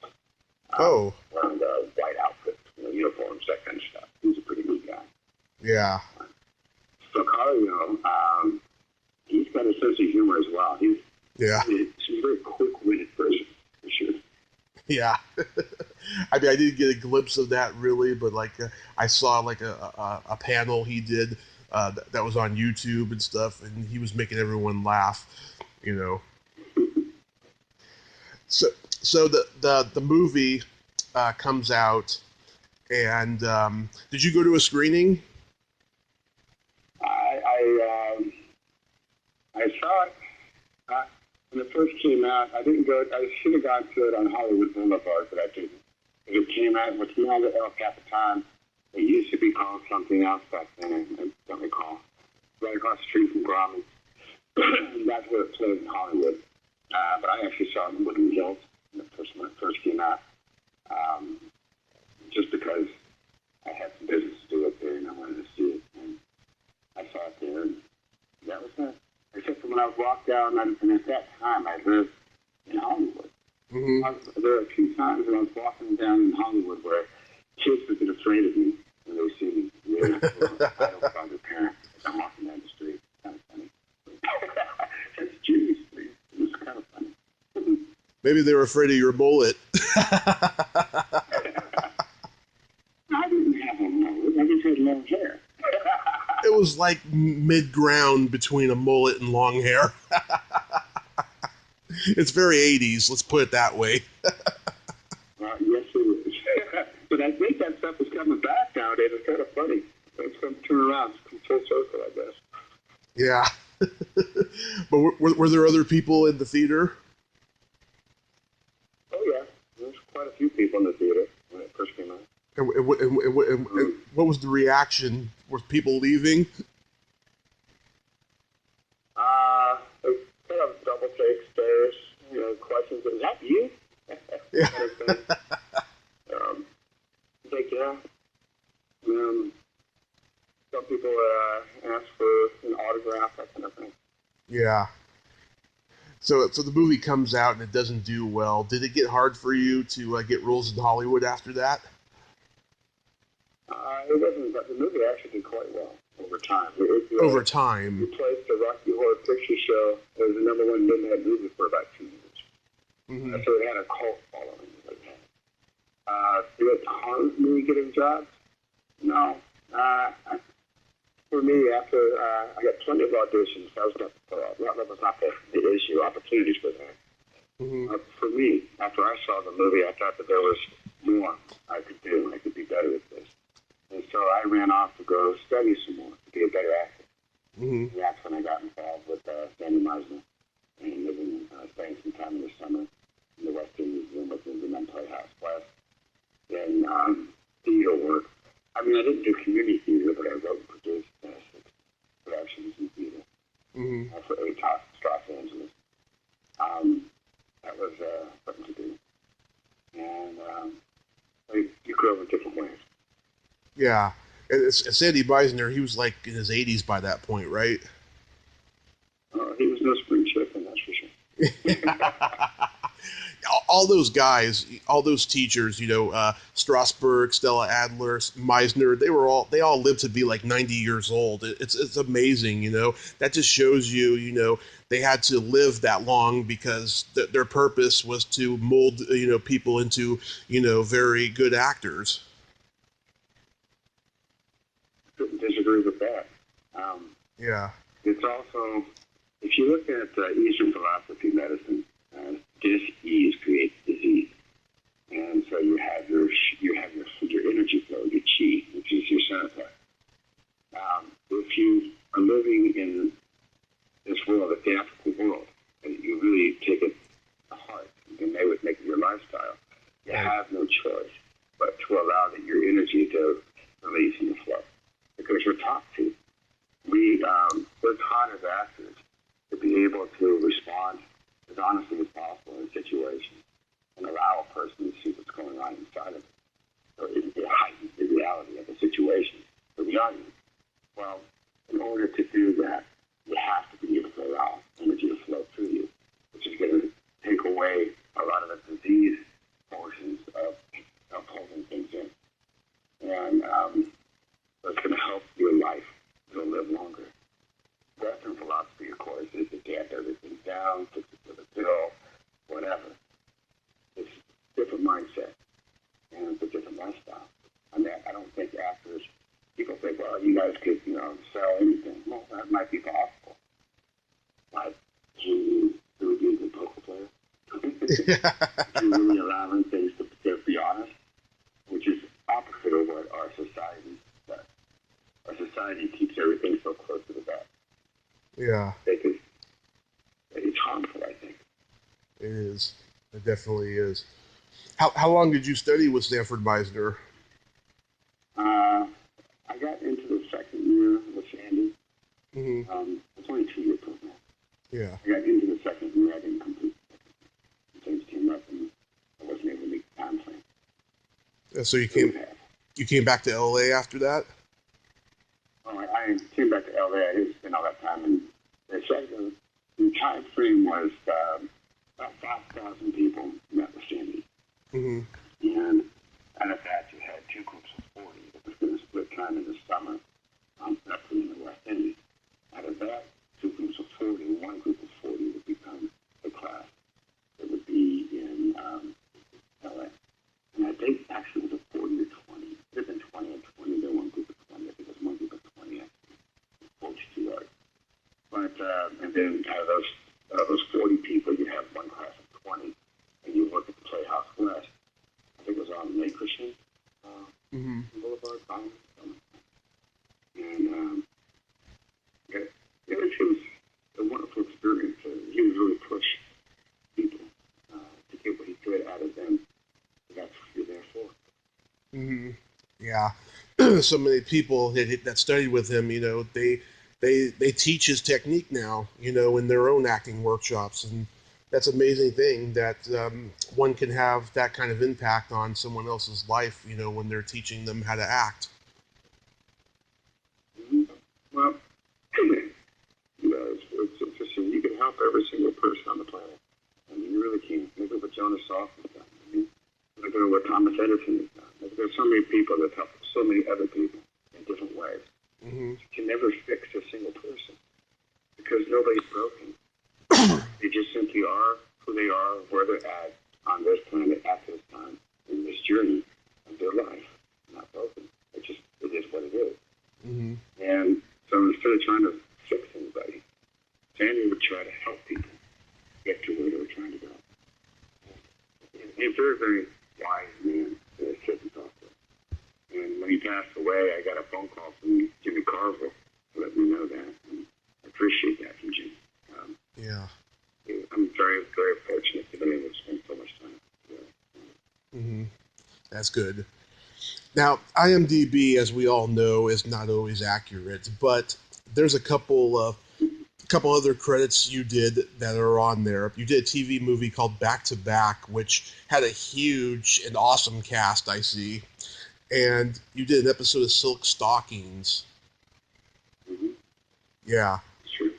Speaker 3: Wearing the white outfit, uniforms, that kind of stuff. He was a pretty good guy.
Speaker 2: Yeah.
Speaker 3: So Cario, he's got a sense of humor as well. He's a very quick-witted person, for sure.
Speaker 2: Yeah. I mean, I didn't get a glimpse of that really, but I saw a panel he did that was on YouTube and stuff, and he was making everyone laugh, So the movie comes out, and did you go to a screening?
Speaker 3: I saw it when it first came out. I didn't go. I should have gone to it on Hollywood Boulevard, but I didn't. It came out with me on the Elk at the time. It used to be called something else back then. I don't recall. Right across the street from Gromit. That's where it played in Hollywood. But I actually saw it in Woodland Hills when it first came out. Just because I had some business to do up there and I wanted to see it. And I saw it there, and that was it. Except for when I was walked down, and at that time I lived in Hollywood.
Speaker 2: Mm-hmm.
Speaker 3: I was there a few times when I was walking down in Hollywood where kids would get afraid of me when they see me. Yeah, I don't find their parents. I'm walking down the street. It's kind of funny. It's genius, please. It was kind of funny.
Speaker 2: Maybe they were afraid of your mullet.
Speaker 3: I didn't have a mullet. I just had long hair.
Speaker 2: It was like mid-ground between a mullet and long hair. It's very 80s, let's put it that way.
Speaker 3: Yes, it is. But I think that stuff is coming back nowadays. It's kind of funny. It's going to turn around. It's come full circle, I guess.
Speaker 2: Yeah. But were there other people in the theater?
Speaker 3: Oh, yeah. There's quite a few people in the theater when it first came out.
Speaker 2: And what was the reaction? Were people leaving?
Speaker 3: They kind of double take stares, questions. Is that you?
Speaker 2: Yeah.
Speaker 3: Like, yeah.
Speaker 2: Yeah. So the movie comes out and it doesn't do well. Did it get hard for you to get roles in Hollywood after that?
Speaker 3: It wasn't, but the movie actually did quite well over time.
Speaker 2: Over time.
Speaker 3: Replaced the Rocky Horror Picture Show. It was the number one midnight movie for about 2 years.
Speaker 2: Mm-hmm.
Speaker 3: So it had a cult following. Did it harm me getting jobs? No. For me, after I got plenty of auditions, that was not the issue. Opportunities were there.
Speaker 2: Mm-hmm.
Speaker 3: For me, after I saw the movie, I thought that there was more I could do. I could be better at this. And so I ran off to go study some more to be a better actor.
Speaker 2: Mm-hmm.
Speaker 3: And that's when I got involved with Sandy Meisner and spending some time in the summer in the West Indies and looking at the Playhouse West. Then theater work. I mean, I didn't do community theater, but I wrote and produced 6 productions in theater for ATOS, Los Angeles. That was something to do. And you grow in different ways.
Speaker 2: Yeah. And Sandy Meisner, he was like in his 80s by that point, right?
Speaker 3: He was no spring chicken, that's for sure.
Speaker 2: All those guys, all those teachers, Strasberg, Stella Adler, Meisner, they all lived to be like 90 years old. It's amazing, That just shows you, they had to live that long because their purpose was to mold, people into, very good actors.
Speaker 3: Couldn't disagree with that.
Speaker 2: Yeah.
Speaker 3: It's also, if you look at Eastern philosophy medicine, dis-ease creates disease. And so you have your energy flow, your chi, which is your cenotaph. If you are living in this world, a theatrical world, and you really take it to heart, and they would make it your lifestyle, you have no choice but to allow your energy to release and flow. Because we're taught to. We're taught as actors to be able to respond as honestly as possible in a situation and allow a person to see what's going on inside of it. So it heightens the reality of the situation for the audience. Well, in order to do that, you have to be able to allow energy to flow through you, which is going to take away a lot of the disease portions of holding things in. And so it's going to help your life to live longer. Western philosophy, of course, is to get everything down, fix it with a pill, whatever. It's a different mindset, and it's a different lifestyle. I mean, I don't think actors, people think, well, you guys could, sell anything. Well, that might be possible. But do we be a good poker player? Do you really allowing things to be honest? Which is opposite of what our society does. Our society keeps everything so close to the vest.
Speaker 2: Yeah.
Speaker 3: It's harmful, I think.
Speaker 2: It is. It definitely is. How long did you study with Sanford Meisner?
Speaker 3: I got into the second year with Sandy.
Speaker 2: Mm-hmm.
Speaker 3: It's only a 2-year program.
Speaker 2: Yeah.
Speaker 3: I got into the second year. I didn't complete the second year. Things came up, and I wasn't able to meet the time frame.
Speaker 2: So you came back to LA after that?
Speaker 3: Well, I came back to LA. I didn't spend all that time. And they said the time frame was about 5,000 people met with Sandy.
Speaker 2: Mm-hmm.
Speaker 3: And out of that, you had 2 groups of 40 that was going to split time in the summer. That's in the West Indies. Out of that, 2 groups of 40, 1 group of 40 would become the class that would be in LA. And I think actually it was a 40 to 20. It would have been 20 and 20. Then 1 group of 20. I think it was 1 group of 20 actually. 42 yards. But, and then out of those 40 people, you have 1 class of 20. And you look at the Playhouse West. I think it was on Lake Christian Boulevard. And it was a wonderful experience. He would really push people to get what he could out of them. That's what you're there for.
Speaker 2: Mm-hmm. Yeah. So many people that studied with him, they teach his technique now, in their own acting workshops. And that's an amazing thing that one can have that kind of impact on someone else's life, when they're teaching them how to act.
Speaker 3: Mm-hmm. Well, it's interesting. You Jonas Salk has done. I mean, look at what Thomas Edison has done. There's so many people that help so many other people in different ways.
Speaker 2: Mm-hmm.
Speaker 3: You can never fix a single person because nobody's broken. They just simply are who they are, where they're at on this planet at this time in this journey of their life. Not broken. It is what it is.
Speaker 2: Mm-hmm.
Speaker 3: And so instead of trying to fix anybody, Sandy would try to help people get to where they were trying to go. He's a very, very wise man to sit and talk to. And when he passed away, I got a phone call from Jimmy Carville to let me know that. And I appreciate that from Jimmy.
Speaker 2: Yeah.
Speaker 3: I'm very, very fortunate to be able to spend so much time together.
Speaker 2: Mm-hmm. That's good. Now, IMDb, as we all know, is not always accurate, but there's a couple other credits you did that are on there. You did a TV movie called Back to Back, which had a huge and awesome cast, I see. And you did an episode of Silk Stockings.
Speaker 3: Mm-hmm.
Speaker 2: Yeah.
Speaker 3: Sure.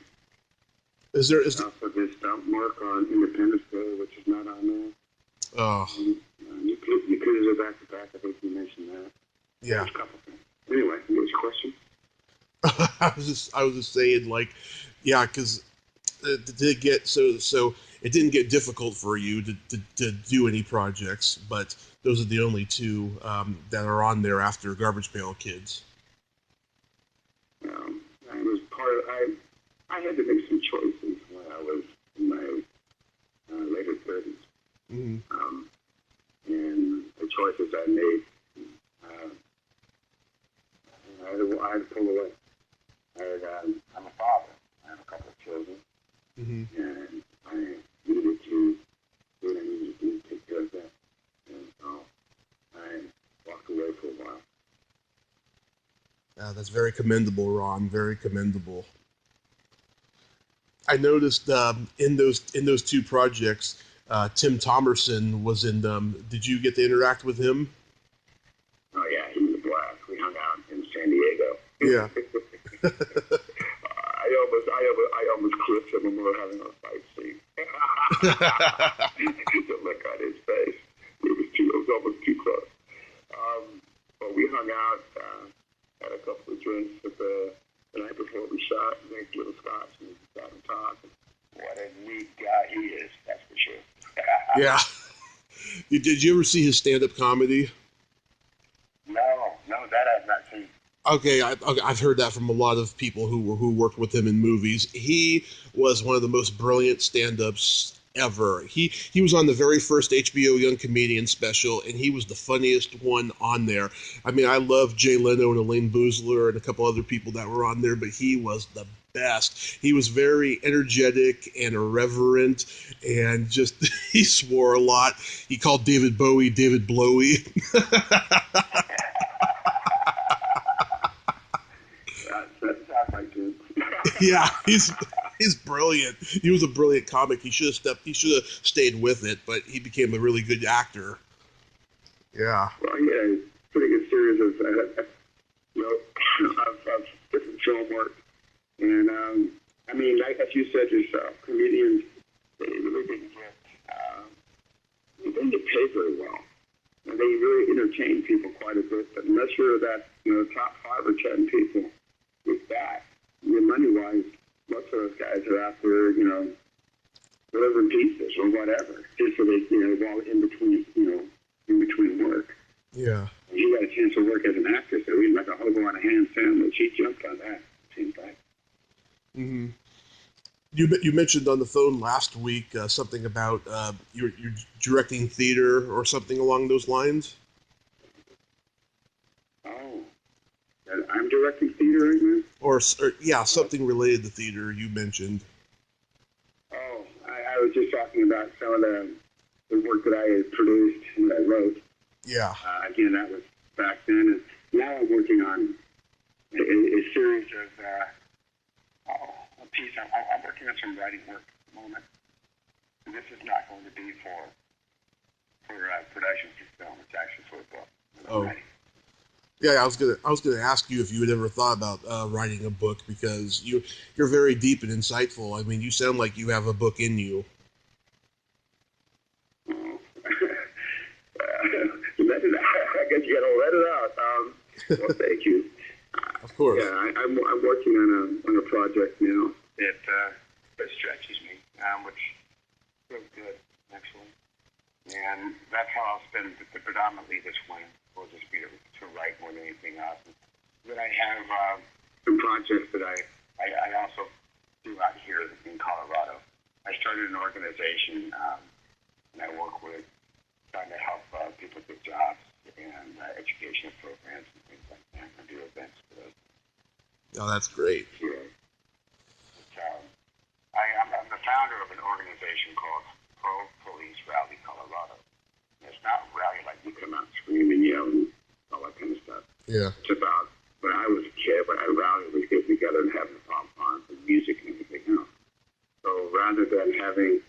Speaker 3: I also did Stump Mark on Independence Day, which is not on there.
Speaker 2: Oh.
Speaker 3: You could go back to back. I think you mentioned that.
Speaker 2: Yeah.
Speaker 3: There's a couple things. Anyway, what's your question?
Speaker 2: I was just saying, like, yeah, because it did get so it didn't get difficult for you to do any projects, but those are the only two that are on there after Garbage Pail Kids.
Speaker 3: I was I had to make some choices when I was in my later 30s.
Speaker 2: Mm-hmm.
Speaker 3: And the choices I made, I had to pull away. I'm a father. I have a couple of children.
Speaker 2: Mm-hmm.
Speaker 3: And I needed to do what I needed to do to take care of them. And so I walked away for a while.
Speaker 2: That's very commendable, Ron. Very commendable. I noticed in those two projects, Tim Thomerson was in them. Did you get to interact with him?
Speaker 3: Oh yeah, he was a blast. We hung out in San Diego.
Speaker 2: Yeah.
Speaker 3: I almost clipped him when we were having our fight scene. The look on his face. It was almost too close. But we hung out, had a couple of drinks the night before we shot, made little scotch, and sat and talked. What a neat guy he is, that's for sure.
Speaker 2: Yeah. Did you ever see his stand-up comedy?
Speaker 3: No, that I've not seen.
Speaker 2: Okay, I've heard that from a lot of people who worked with him in movies. He was one of the most brilliant stand-ups ever. He was on the very first HBO Young Comedian special, and he was the funniest one on there. I mean, I love Jay Leno and Elaine Boozler and a couple other people that were on there, but he was the best. He was very energetic and irreverent, and just he swore a lot. He called David Bowie David Blowy.
Speaker 3: That sounds like it.
Speaker 2: Yeah, he's brilliant. He was a brilliant comic. He should have stayed with it, but he became a really good actor. Yeah.
Speaker 3: Well, yeah, pretty good series of of different film work, and I mean, like as you said yourself, comedians they really didn't get paid very well, and they really entertain people quite a bit. But unless you're that top 5 or 10 people with that, money-wise, most of those guys are out there, delivering pizzas or whatever, just so they, while in between work.
Speaker 2: Yeah.
Speaker 3: And you got a chance to work as an actor, so we like a hobo on a ham sandwich. He jumped on that. Seems like.
Speaker 2: Mm-hmm. You mentioned on the phone last week something about you're directing theater or something along those lines.
Speaker 3: Oh, I'm directing theater right now?
Speaker 2: Or yeah, something related to theater you mentioned.
Speaker 3: Oh, I was just talking about some of the work that I had produced and I wrote.
Speaker 2: Yeah.
Speaker 3: Again, that was back then. And now I'm working on a series of a piece. I'm working on some writing work at the moment. And this is not going to be for production for film. It's actually for a book.
Speaker 2: Oh.
Speaker 3: Writing.
Speaker 2: Yeah, I was gonna ask you if you had ever thought about writing a book, because you're very deep and insightful. I mean, you sound like you have a book in you.
Speaker 3: Oh, guess you got to let it out. Well, thank you.
Speaker 2: Of course.
Speaker 3: Yeah, I'm working on a project now that stretches me, which feels good, actually. And that's how I'll spend predominantly this winter. Will just be to write more than anything else. Then I have some projects that I also do out here in Colorado. I started an organization, and I work with trying to help people get jobs and educational programs and things like that. I do events for those.
Speaker 2: Oh, that's great.
Speaker 3: Yeah. I'm the founder of an organization called Pro Police Rally Colorado. And it's not rally like you come out and scream and yell and all that kind of stuff.
Speaker 2: Yeah.
Speaker 3: It's about when I was a kid, when I rallied, we get together and having fun and music and everything else. So rather than having,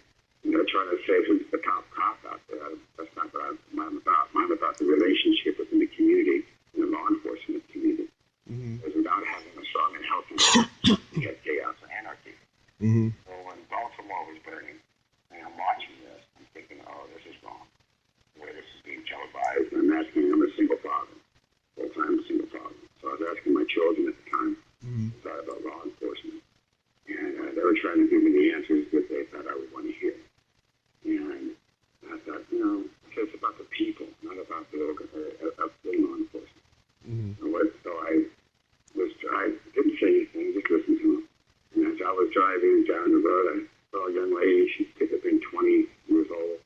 Speaker 3: trying to say who's the top cop out there, that's not what I'm about. I'm about the relationship within the community and the law enforcement community.
Speaker 2: Mm-hmm.
Speaker 3: It's about having a strong and healthy chaos and anarchy.
Speaker 2: Mm-hmm.
Speaker 3: So when Baltimore was burning, and I'm watching this, I'm thinking, oh, this is wrong. The way this is being televised. And I'm asking, I'm a single father, full-time single father. So I was asking my children at the time, about law enforcement. And they were trying to give me the answers that they thought I would want to hear. And I thought, it's about the people, not about the law enforcement. Mm-hmm. So I didn't say anything, just listened to them. And as I was driving down the road, I saw a young lady. She could have been 20 years old.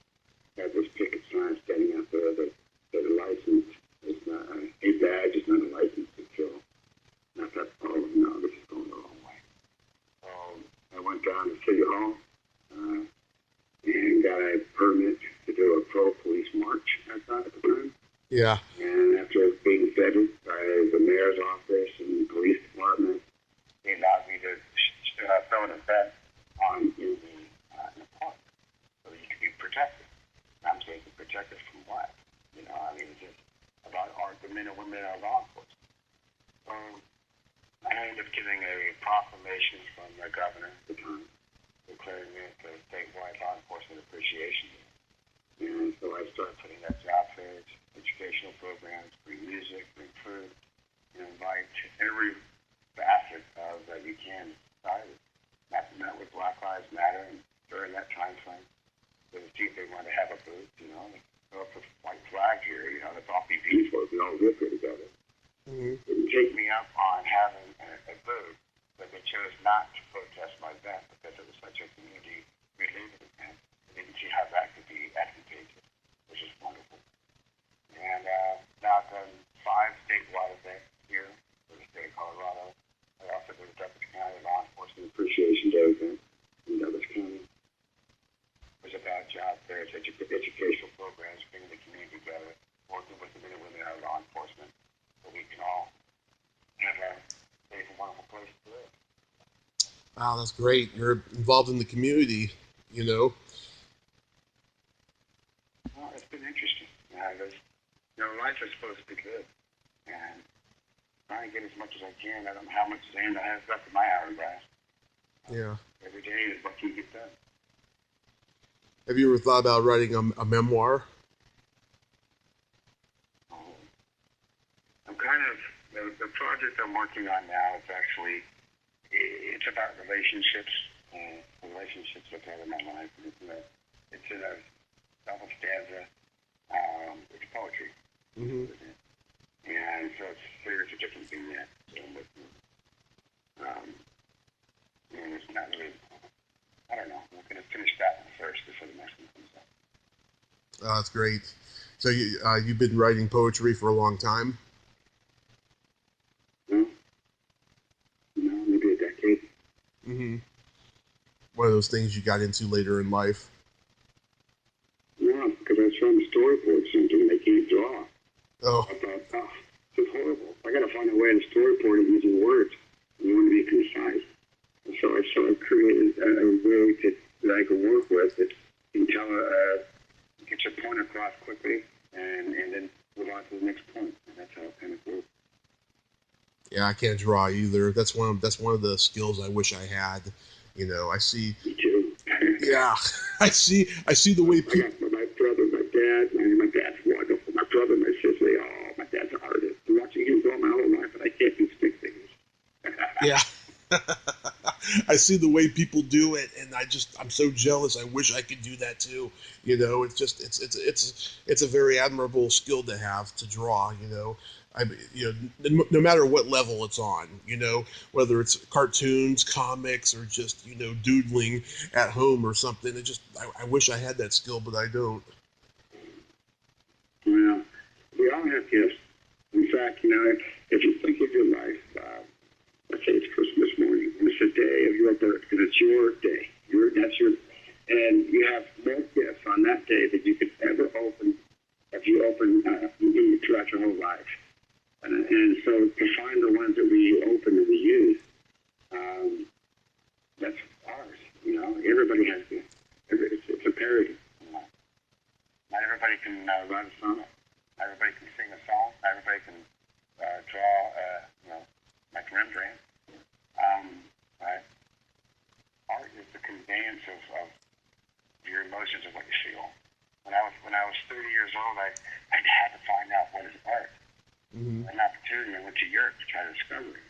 Speaker 3: Had this picket sign standing out there that said a license is not a badge is not a license to kill. And I thought, oh no, this is going the wrong way. So I went down to City Hall and got a permit to do a pro-police march at the time.
Speaker 2: Yeah.
Speaker 3: And after being vetted by the mayor's office and the police department, they allowed me to throw an event in the park so that you could be protected. And I'm saying protected from what? It's just about the men and women of law enforcement. So I ended up getting a proclamation from the governor at the time declaring it the statewide law enforcement appreciation day. And so I started putting up job fairs, educational programs, free music, free food, and invite every facet of that you can society. Met with Black Lives Matter, and during that time frame, they see if they want to have a booth, throw up a white flag here, that's all be peaceful, we all live here together. Mm-hmm. They didn't take me up on having a booth, but they chose not to protest my event because it was such a community-related event. They didn't see how that could be advantageous, which is wonderful. And now I've done 5 statewide events here in the state of Colorado. I also did a Douglas County Law Enforcement Appreciation Day event in Douglas County. It was about job fairs, educational programs, bringing the community together, working with the men and women in our law enforcement, so we can all have a safe and wonderful place to live.
Speaker 2: Wow, that's great. You're involved in the community,
Speaker 3: Well, it's been interesting. Life is supposed to be good. And trying to get as much as I can. I don't know how much sand I have left in my hourglass.
Speaker 2: Yeah.
Speaker 3: Every day is what can get done.
Speaker 2: Have you ever thought about writing a memoir?
Speaker 3: I'm kind of, the project I'm working on now is actually, it's about relationships and relationships I've had in my life. It's in a double stanza. It's poetry. Mm-hmm. And so it's a different vignette. And it's not really, I don't know. I'm going to finish that one first before the next one comes up.
Speaker 2: Oh, that's great. So you've been writing poetry for a long time?
Speaker 3: Maybe a decade.
Speaker 2: Mm-hmm. One of those things you got into later in life?
Speaker 3: No, because I was trying to storyboard something and I can't draw.
Speaker 2: Oh.
Speaker 3: I thought, this is horrible. I got to find a way to storyboard it using words. You want to be concise. And so I created a way that I could work with that can tell get your point across quickly and then move on to the next point. And that's how it kind of goes.
Speaker 2: Yeah, I can't draw either. That's one of the skills I wish I had. I see.
Speaker 3: Me too.
Speaker 2: Yeah, I see the way people.
Speaker 3: My brother, my dad, my dad's wonderful. My brother, my sister, they all
Speaker 2: Yeah. I see the way people do it, and I'm so jealous. I wish I could do that too. It's a very admirable skill to have, to draw. No matter what level it's on, whether it's cartoons, comics, or just doodling at home or something. I wish I had that skill, but I don't.
Speaker 3: Well, we all have gifts. In fact, if you think of your life, let's say it's Christmas morning, and it's the day of your birth, because it's your day. And you have more gifts on that day that you could ever open if you open throughout your whole life. And so to find the ones that we open and we use, that's ours. Everybody has gifts. It's a parody. Not everybody can write a sonnet. Not everybody can sing a song. Not everybody can draw, like Rembrandt. Art is the conveyance of your emotions of what you feel. When I was 30 years old, I had to find out what is art. Mm-hmm. An opportunity, I went to Europe to try to discover it.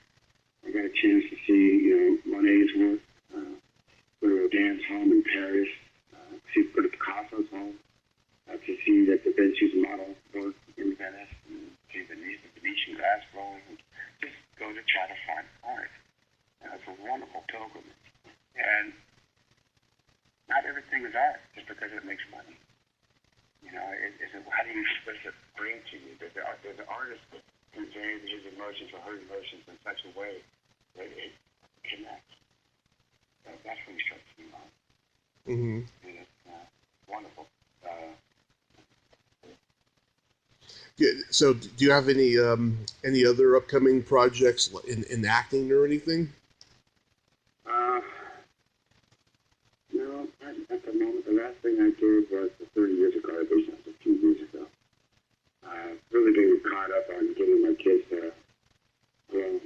Speaker 3: I got a chance to see, Monet's work, go to Rodin's home in Paris, go to Picasso's home, to see that the Vinci's model work in Venice, and see the Venetian glass blowing, and just go to try to find art. It's a wonderful pilgrimage. And not everything is art just because it makes money. What does it bring to you? Does the artist convey his emotions or her emotions in such a way that it connects? That's when you start to see art. Mm-hmm. And it's wonderful.
Speaker 2: So, do you have any other upcoming projects in acting or anything?
Speaker 3: No, at the moment. The last thing I did was the 30 years of Garbage. That was a few years ago. I've really been caught up on getting my kids grown.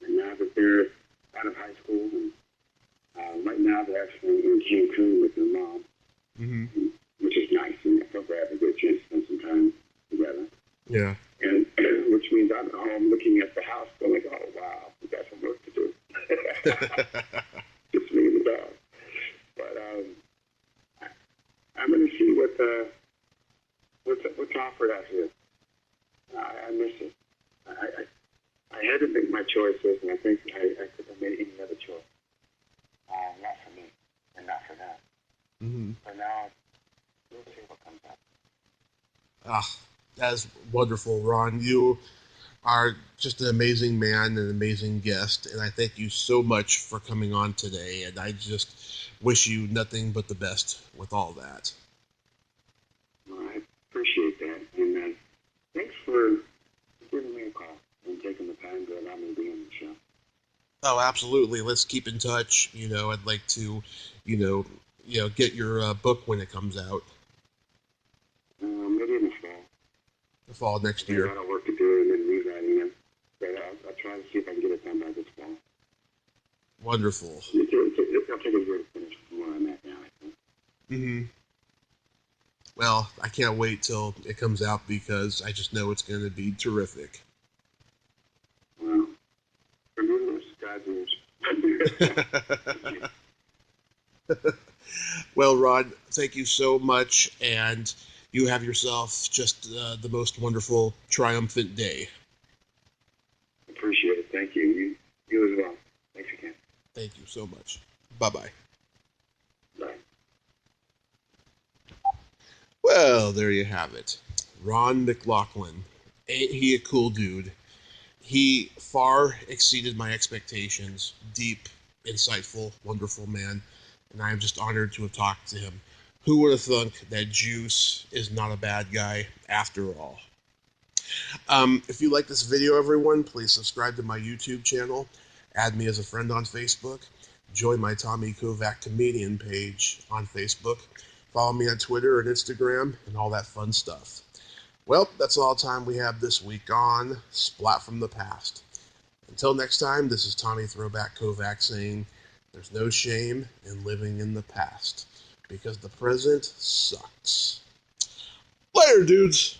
Speaker 3: And now that they're out of high school, and right now they're actually in Cancun with their mom, mm-hmm. which is nice. And I'm so glad we get a chance to spend some time together.
Speaker 2: Yeah.
Speaker 3: And which means I'm at home looking at the house going, oh, wow, we got some work to do. Just me and the dog. But I'm going to see what's offered out here. I miss it. I had to make my choices, and I think I could have made any other choice. Not for me, and not for them. Mm-hmm. So now, we'll see what comes up.
Speaker 2: That is wonderful, Ron. You are just an amazing man and an amazing guest, and I thank you so much for coming on today, and I just wish you nothing but the best with all that.
Speaker 3: Well, I appreciate that, and thanks for giving me a call and taking the time to allow me to be on the show.
Speaker 2: Oh, absolutely. Let's keep in touch. I'd like to, get your book when it comes out.
Speaker 3: Maybe in the fall.
Speaker 2: The fall next year.
Speaker 3: I got work to do and then rewriting them. But I'll try to see if I can get it done by this fall.
Speaker 2: Wonderful.
Speaker 3: It'll take a year to finish from where I'm at now, I think.
Speaker 2: Mm-hmm. Well, I can't wait till it comes out because I just know it's going to be terrific.
Speaker 3: Well, for you, God knows.
Speaker 2: Well, Rod, thank you so much, and you have yourself just the most wonderful, triumphant day.
Speaker 3: Appreciate it. Thank you. You as well. Thanks again.
Speaker 2: Thank you so much. Bye-bye.
Speaker 3: Bye.
Speaker 2: Well, there you have it. Ron MacLachlan. Ain't he a cool dude? He far exceeded my expectations. Deep, insightful, wonderful man. And I am just honored to have talked to him. Who would have thunk that Juice is not a bad guy after all? If you like this video, everyone, please subscribe to my YouTube channel. Add me as a friend on Facebook. Join my Tommy Kovac comedian page on Facebook. Follow me on Twitter and Instagram and all that fun stuff. Well, that's all the time we have this week on Splat from the Past. Until next time, this is Tommy Throwback Kovac saying, there's no shame in living in the past, because the present sucks. Later, dudes!